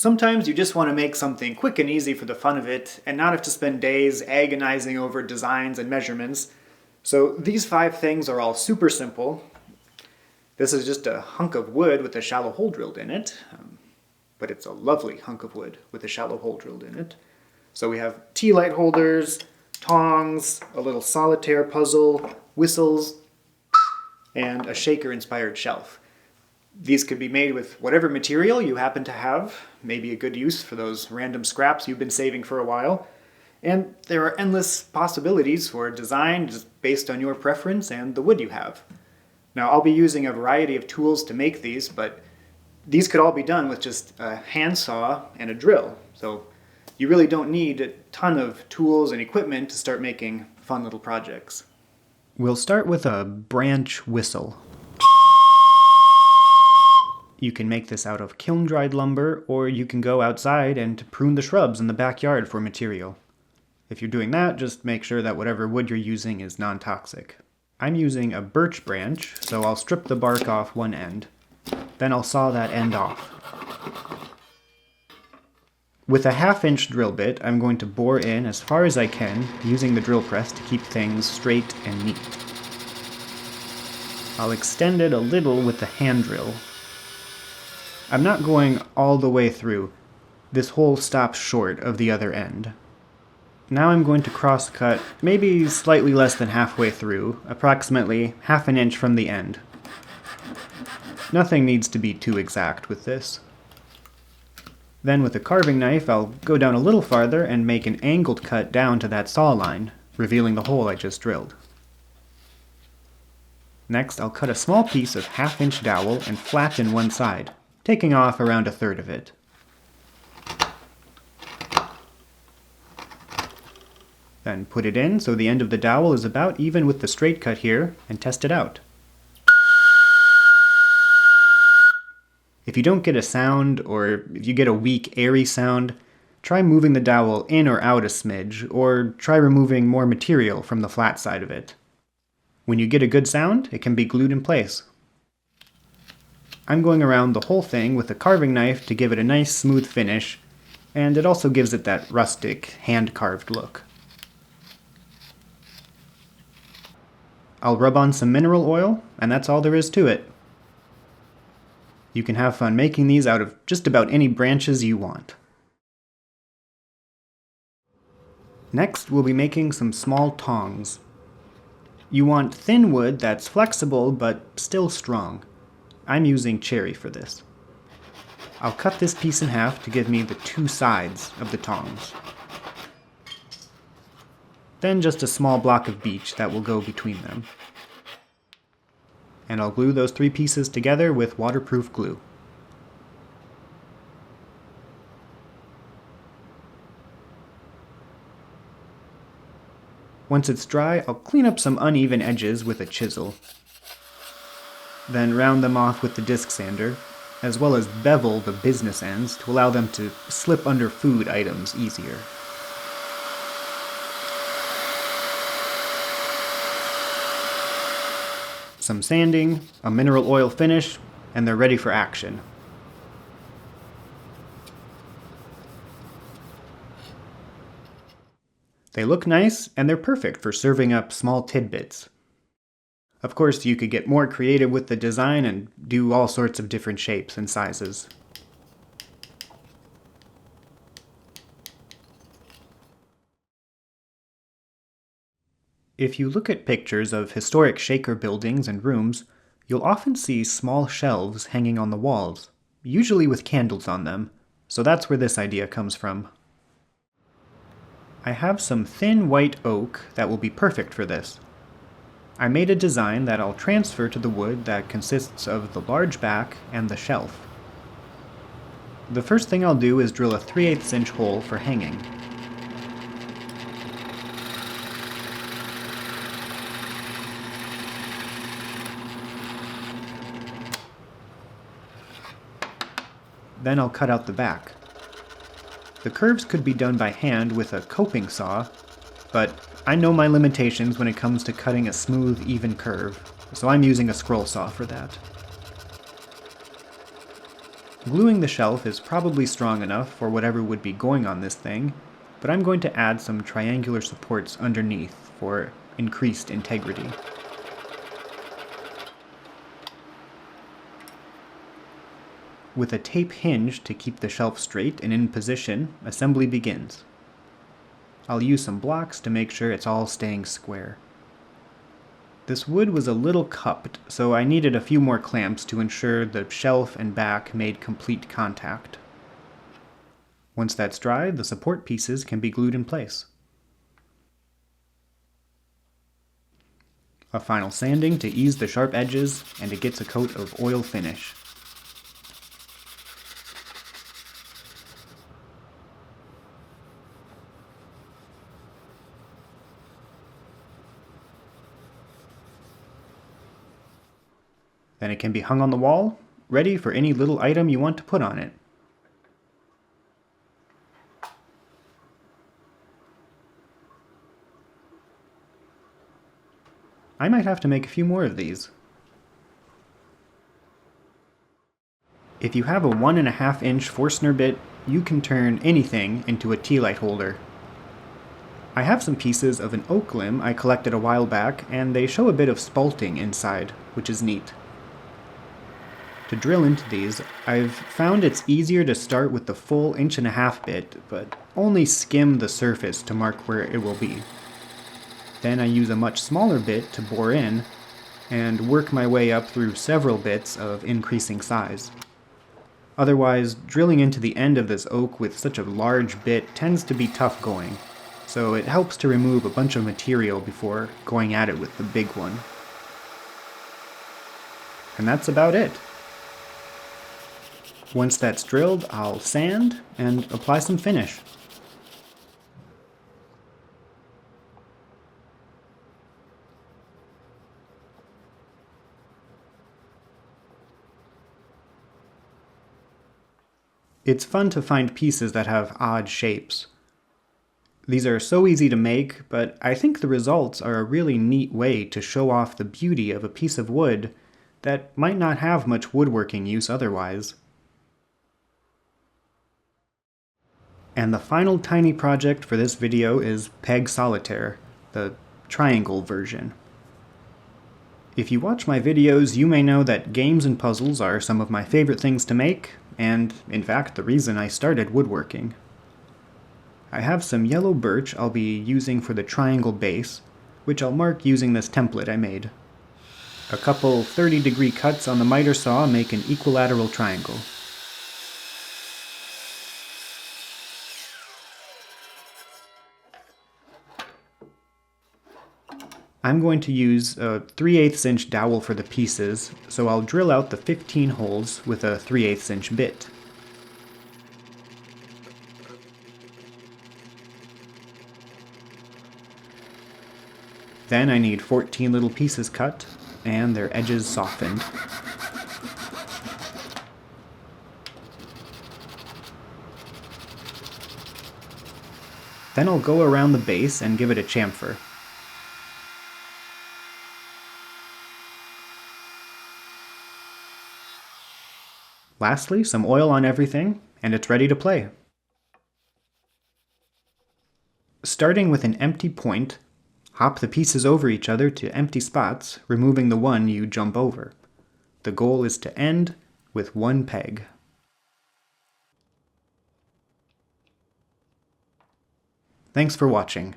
Sometimes you just want to make something quick and easy for the fun of it, and not have to spend days agonizing over designs and measurements. So these 5 things are all super simple. This is just a hunk of wood with a shallow hole drilled in it, but it's a lovely hunk of wood with a shallow hole drilled in it. So we have tea light holders, tongs, a little solitaire puzzle, whistles, and a shaker-inspired shelf. These could be made with whatever material you happen to have, maybe a good use for those random scraps you've been saving for a while. And there are endless possibilities for design just based on your preference and the wood you have. Now, I'll be using a variety of tools to make these, but these could all be done with just a handsaw and a drill. So you really don't need a ton of tools and equipment to start making fun little projects. We'll start with a branch whistle. You can make this out of kiln-dried lumber, or you can go outside and prune the shrubs in the backyard for material. If you're doing that, just make sure that whatever wood you're using is non-toxic. I'm using a birch branch, so I'll strip the bark off one end. Then I'll saw that end off. With a 1/2-inch drill bit, I'm going to bore in as far as I can, using the drill press to keep things straight and neat. I'll extend it a little with the hand drill. I'm not going all the way through. This hole stops short of the other end. Now I'm going to cross-cut maybe slightly less than halfway through, approximately 1/2 inch from the end. Nothing needs to be too exact with this. Then with a carving knife, I'll go down a little farther and make an angled cut down to that saw line, revealing the hole I just drilled. Next, I'll cut a small piece of 1/2-inch dowel and flatten one side, taking off around 1/3 of it. Then put it in so the end of the dowel is about even with the straight cut here, and test it out. If you don't get a sound, or if you get a weak, airy sound, try moving the dowel in or out a smidge, or try removing more material from the flat side of it. When you get a good sound, it can be glued in place. I'm going around the whole thing with a carving knife to give it a nice smooth finish, and it also gives it that rustic, hand-carved look. I'll rub on some mineral oil, and that's all there is to it. You can have fun making these out of just about any branches you want. Next, we'll be making some small tongs. You want thin wood that's flexible but still strong. I'm using cherry for this. I'll cut this piece in half to give me the 2 sides of the tongs. Then just a small block of beech that will go between them. And I'll glue those 3 pieces together with waterproof glue. Once it's dry, I'll clean up some uneven edges with a chisel. Then round them off with the disc sander, as well as bevel the business ends to allow them to slip under food items easier. Some sanding, a mineral oil finish, and they're ready for action. They look nice, and they're perfect for serving up small tidbits. Of course, you could get more creative with the design and do all sorts of different shapes and sizes. If you look at pictures of historic shaker buildings and rooms, you'll often see small shelves hanging on the walls, usually with candles on them, so that's where this idea comes from. I have some thin white oak that will be perfect for this. I made a design that I'll transfer to the wood that consists of the large back and the shelf. The first thing I'll do is drill a 3/8 inch hole for hanging. Then I'll cut out the back. The curves could be done by hand with a coping saw, but I know my limitations when it comes to cutting a smooth, even curve, so I'm using a scroll saw for that. Gluing the shelf is probably strong enough for whatever would be going on this thing, but I'm going to add some triangular supports underneath for increased integrity. With a tape hinge to keep the shelf straight and in position, assembly begins. I'll use some blocks to make sure it's all staying square. This wood was a little cupped, so I needed a few more clamps to ensure the shelf and back made complete contact. Once that's dry, the support pieces can be glued in place. A final sanding to ease the sharp edges, and it gets a coat of oil finish. Then it can be hung on the wall, ready for any little item you want to put on it. I might have to make a few more of these. If you have a 1.5 inch Forstner bit, you can turn anything into a tea light holder. I have some pieces of an oak limb I collected a while back, and they show a bit of spalting inside, which is neat. To drill into these, I've found it's easier to start with the full 1.5 bit, but only skim the surface to mark where it will be. Then I use a much smaller bit to bore in, and work my way up through several bits of increasing size. Otherwise, drilling into the end of this oak with such a large bit tends to be tough going, so it helps to remove a bunch of material before going at it with the big one. And that's about it. Once that's drilled, I'll sand and apply some finish. It's fun to find pieces that have odd shapes. These are so easy to make, but I think the results are a really neat way to show off the beauty of a piece of wood that might not have much woodworking use otherwise. And the final tiny project for this video is Peg Solitaire, the triangle version. If you watch my videos, you may know that games and puzzles are some of my favorite things to make, and in fact the reason I started woodworking. I have some yellow birch I'll be using for the triangle base, which I'll mark using this template I made. A couple 30-degree cuts on the miter saw make an equilateral triangle. I'm going to use a 3/8 inch dowel for the pieces, so I'll drill out the 15 holes with a 3/8 inch bit. Then I need 14 little pieces cut, and their edges softened. Then I'll go around the base and give it a chamfer. Lastly, some oil on everything, and it's ready to play. Starting with an empty point, hop the pieces over each other to empty spots, removing the one you jump over. The goal is to end with one peg. Thanks for watching.